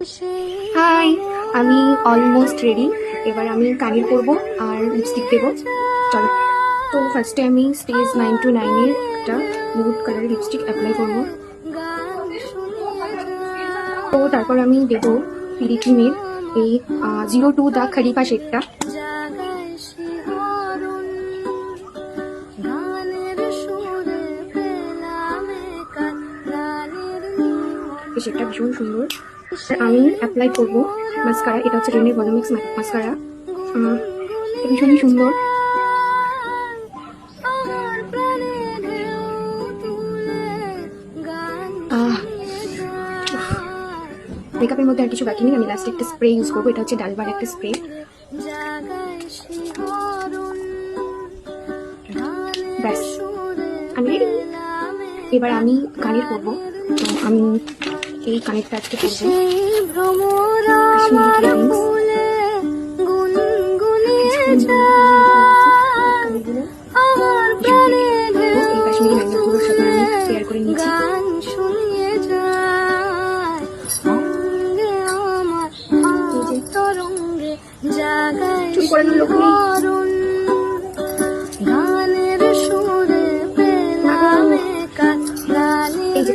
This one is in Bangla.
হাই, আমি অলমোস্ট রেডি। এবার আমি কানের করবো আর লিপস্টিক দেবো। চলো। তো ফার্স্টে আমি স্টেজ 9 to 9 একটা নিউড কালারের লিপস্টিক অ্যাপ্লাই করবো। তো তারপর আমি দেবো পিডিক্রিমের এই 02 দ্য খরিফা শেডটা। এই শেডটা ভীষণ সুন্দর। আমি অ্যাপ্লাই করবো মাস্কারা। এটা হচ্ছে রেনের ভলিউমিক্স মাস্কারা। ভীষণই সুন্দর। মেকআপের মধ্যে আর কিছু বাকি নেই। আমি লাস্টে একটা স্প্রে ইউজ করবো। এটা হচ্ছে ডালবার একটা স্প্রে। ব্যাস, আমি রেডি। এবার আমি কানের করবো। তো আমি এই কানেরটা আজকে করবো কাশ্মীরি ম্যাঙ্গোগুলোর সাথে আমি শেয়ার করে নিয়েছি। চুরি করানোর লোক নেই। এই যে